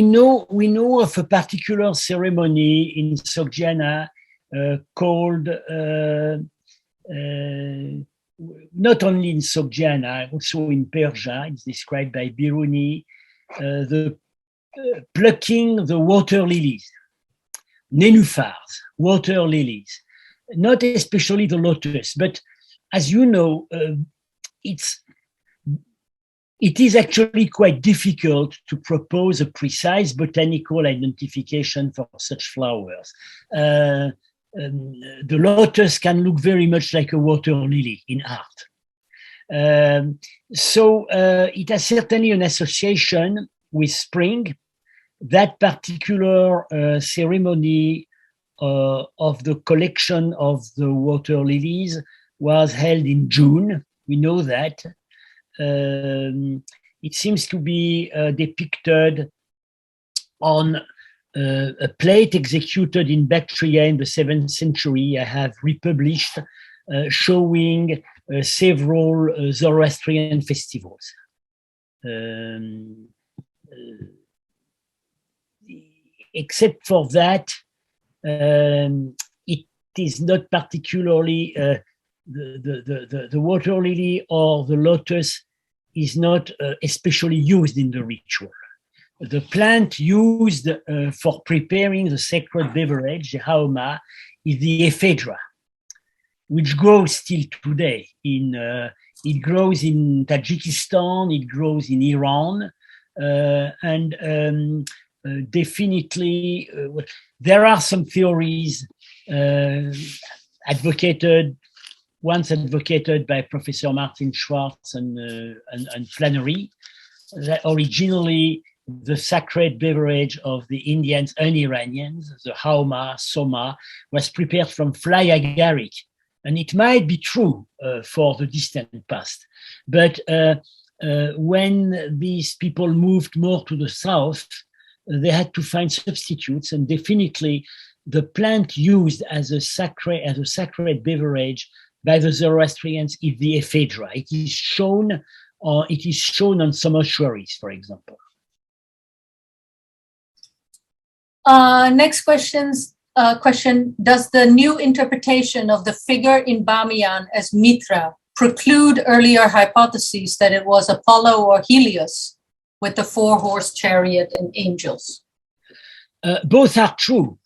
know of a particular ceremony in Sogdiana called not only in Sogdiana, also in Persia. It's described by Biruni, the plucking the water lilies, nenufars, water lilies, not especially the lotus, but as you know, it is actually quite difficult to propose a precise botanical identification for such flowers. The lotus can look very much like a water lily in art. So it has certainly an association with spring. That particular ceremony of the collection of the water lilies was held in June. We know that. It seems to be depicted on a plate executed in Bactria in the 7th century. I have republished showing several Zoroastrian festivals. Except for that, it is not particularly the water lily or the lotus is not especially used in the ritual. The plant used for preparing the sacred beverage, the haoma, is the ephedra, which grows still today. It grows in Tajikistan, it grows in Iran, and definitely there are some theories once advocated by Professor Martin Schwartz and Flannery, that originally the sacred beverage of the Indians and Iranians, the haoma, soma, was prepared from fly agaric. And it might be true for the distant past. But when these people moved more to the south, they had to find substitutes, and definitely the plant used as a sacred beverage by the Zoroastrians is the ephedra. It is shown on some ossuaries, for example. Next question, does the new interpretation of the figure in Bamiyan as Mithra preclude earlier hypotheses that it was Apollo or Helios with the 4-horse chariot and angels? Both are true.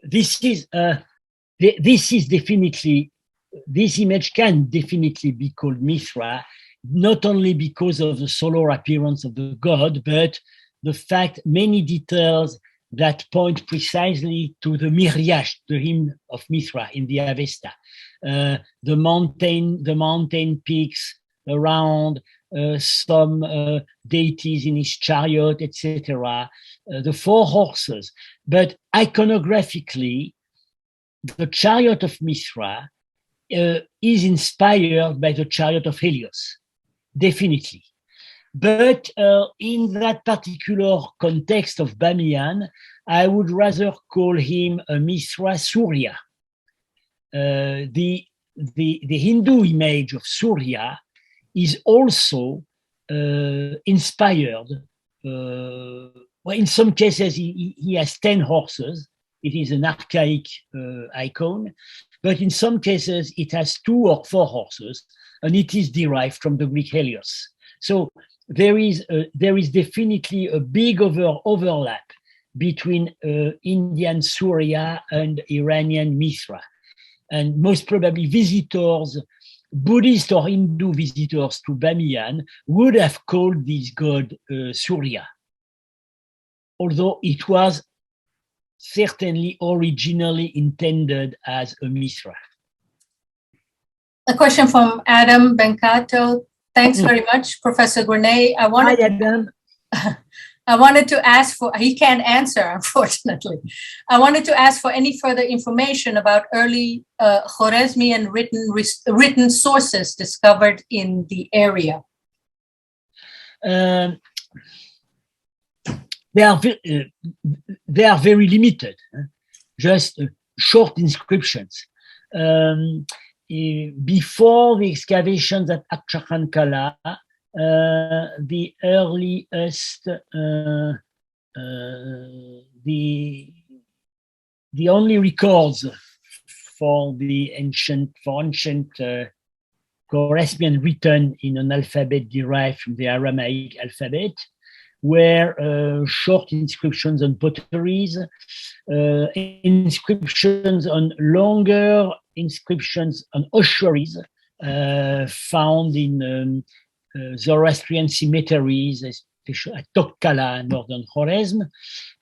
This image can definitely be called Mithra, not only because of the solar appearance of the god, but the fact many details that point precisely to the Miriash, the hymn of Mithra in the Avesta. The mountain peaks around, some deities in his chariot, etc. The 4 horses. But iconographically, the chariot of Mithra is inspired by the chariot of Helios, definitely. But in that particular context of Bamiyan, I would rather call him a Mithra Surya. The Hindu image of Surya is also inspired. Well, in some cases, he has 10 horses. It is an archaic icon, but in some cases, it has 2 or 4 horses, and it is derived from the Greek Helios. So there is definitely a big overlap between Indian Surya and Iranian Mithra. And most probably visitors, Buddhist or Hindu visitors to Bamiyan would have called this god Surya, although it was certainly originally intended as a Mithra. A question from Adam Bencato. Thanks very much, Professor Grenet. I wanted to ask for, he can't answer, unfortunately. I wanted to ask for any further information about early Khorezmian written sources discovered in the area. They are very limited, just short inscriptions. Before the excavations at Akchakhan-kala, the earliest, the only records for ancient Khorezmian written in an alphabet derived from the Aramaic alphabet were short inscriptions on potteries, inscriptions on longer inscriptions on ossuaries found in Zoroastrian cemeteries, especially at Tokala, northern Khorezm.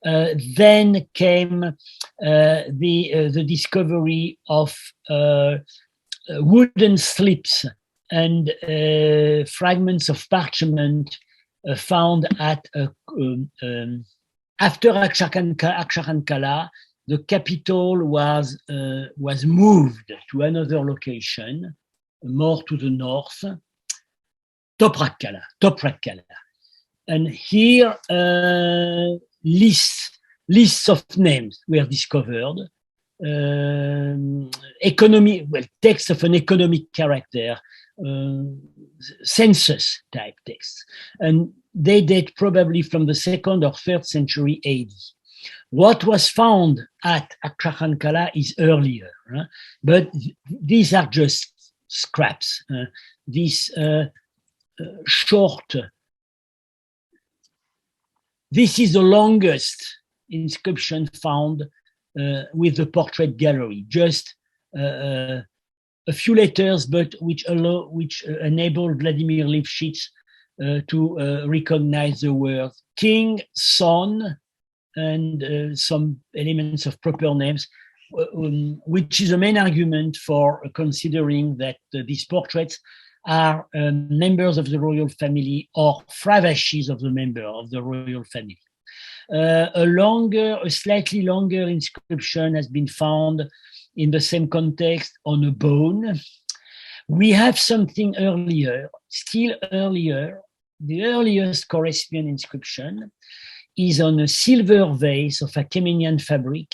Then came the discovery of wooden slips and fragments of parchment found at after Akchakhan-kala. The capital was moved to another location, more to the north, Toprak-kala. And here lists of names were discovered, text of an economic character, census type texts, and they date probably from the 2nd or 3rd century AD. What was found at Akchakhan-kala is earlier, but these are just scraps. This is the longest inscription found with the portrait gallery, just a few letters, but which enable Vladimir Lifshitz to recognize the word king, son, and some elements of proper names, which is a main argument for considering that these portraits are members of the royal family or Fravashis of the member of the royal family. A slightly longer inscription has been found in the same context on a bone. We have something earlier, still earlier. The earliest Khorezmian inscription is on a silver vase of Achaemenian fabric,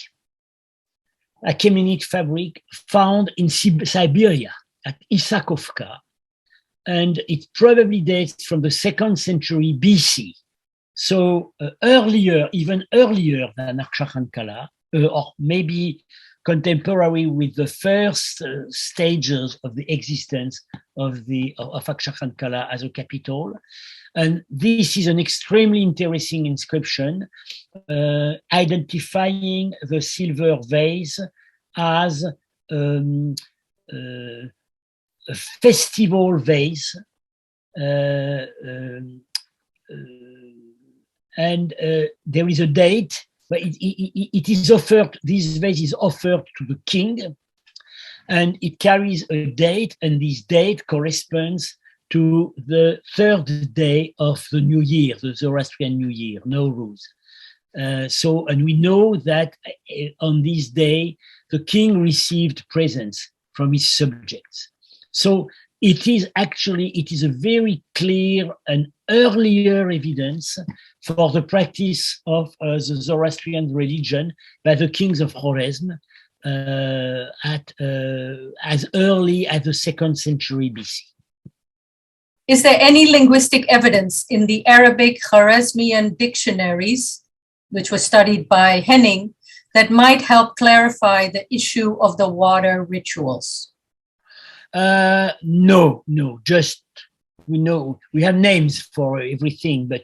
Achaemenid fabric found in Siberia at Isakovka, and it probably dates from the 2nd century BC. So earlier, even earlier than Akchakhan-kala, or maybe contemporary with the first stages of the existence of Akchakhan-kala as a capital. And this is an extremely interesting inscription, identifying the silver vase as a festival vase, and there is a date, but it is offered, this vase is offered to the king, and it carries a date, and this date corresponds to the 3rd day of the new year, the Zoroastrian New Year, Nowruz. And we know that on this day, the king received presents from his subjects. So it is a very clear and earlier evidence for the practice of the Zoroastrian religion by the kings of Khorezm as early as the 2nd century BC. Is there any linguistic evidence in the Arabic Khorezmian dictionaries, which was studied by Henning, that might help clarify the issue of the water rituals? No, just we know we have names for everything, but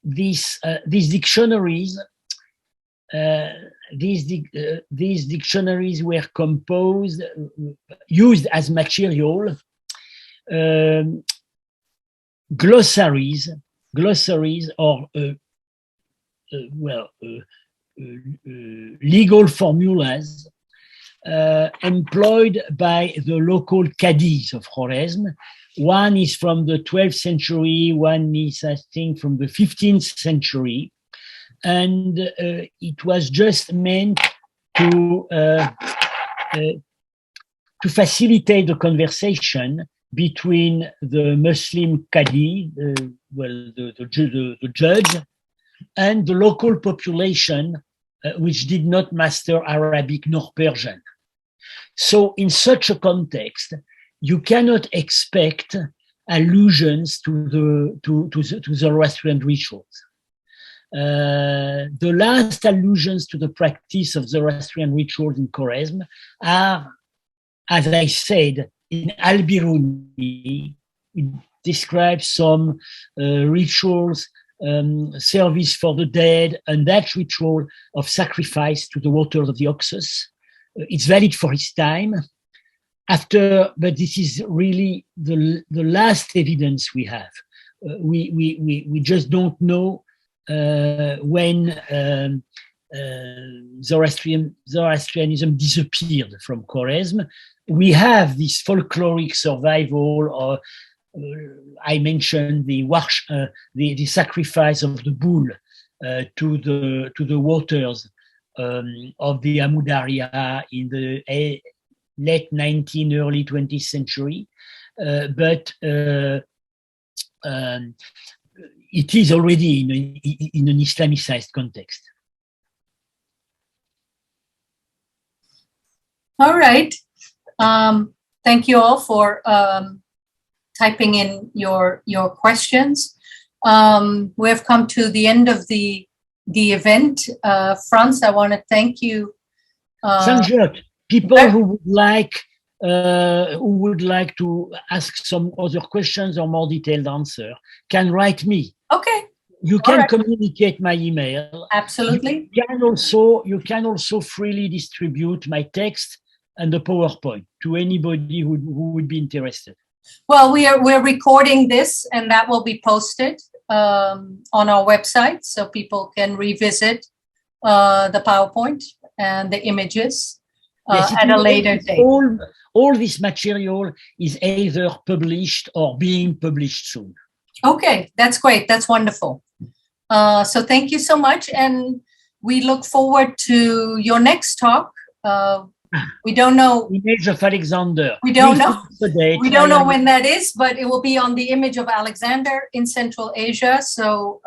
these dictionaries were used as material. Glossaries or legal formulas employed by the local cadis of Khorezm. One is from the 12th century, one is, I think, from the 15th century, and it was just meant to facilitate the conversation between the Muslim Qadi, the judge, and the local population, which did not master Arabic nor Persian. So in such a context, you cannot expect allusions to Zoroastrian rituals. The last allusions to the practice of Zoroastrian rituals in Khorezm are, as I said, in Al-Biruni. It describes some rituals, service for the dead, and that ritual of sacrifice to the waters of the Oxus. It's valid for his time. But this is really the last evidence we have. We just don't know when Zoroastrianism disappeared from Khorezm. We have this folkloric survival, or I mentioned the sacrifice of the bull to the waters of the Amudarya in the late 19th, early 20th century, but it is already in an Islamicized context. All right. Thank you all for typing in your questions. We have come to the end of the event. Frantz, I want to thank you. Sanjyot, people who would like to ask some other questions or more detailed answer can write me. Okay. You can communicate my email. Absolutely. You can also freely distribute my text and the PowerPoint to anybody who would be interested. Well, we're recording this, and that will be posted on our website, so people can revisit the PowerPoint and the images at a later date. All this material is either published or being published soon. Okay, that's great. That's wonderful. So thank you so much, and we look forward to your next talk. We don't know. Image of Alexander. We don't know. We don't know when that is, but it will be on the image of Alexander in Central Asia. So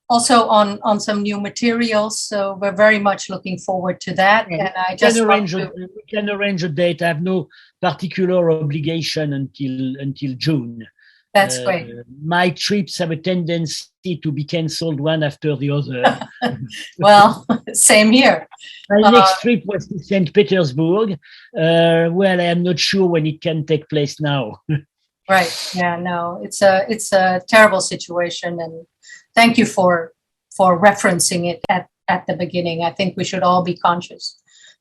also on some new materials. So we're very much looking forward to that. Yeah. And I just we can arrange a date. I have no particular obligation until June. That's great. My trips have a tendency to be cancelled one after the other. Well, same here. My next trip was to St. Petersburg. Well, I am not sure when it can take place now. Right. Yeah, no, it's a terrible situation. And thank you for referencing it at the beginning. I think we should all be conscious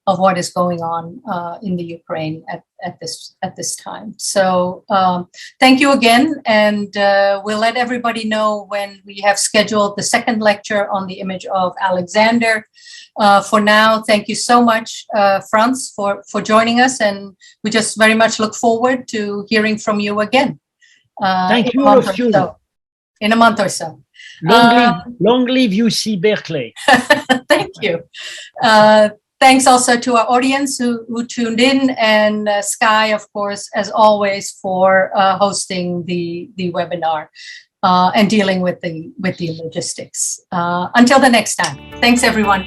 of what is going on in the Ukraine at this time. So thank you again, and we'll let everybody know when we have scheduled the second lecture on the image of Alexander. For now, thank you so much, Frantz, for joining us, and we just very much look forward to hearing from you again. Thank you, all of you. In a month or so. Long live UC Berkeley. Thank you. Thanks also to our audience who tuned in, and Sky, of course, as always, for hosting the webinar and dealing with the logistics. Until the next time. Thanks, everyone.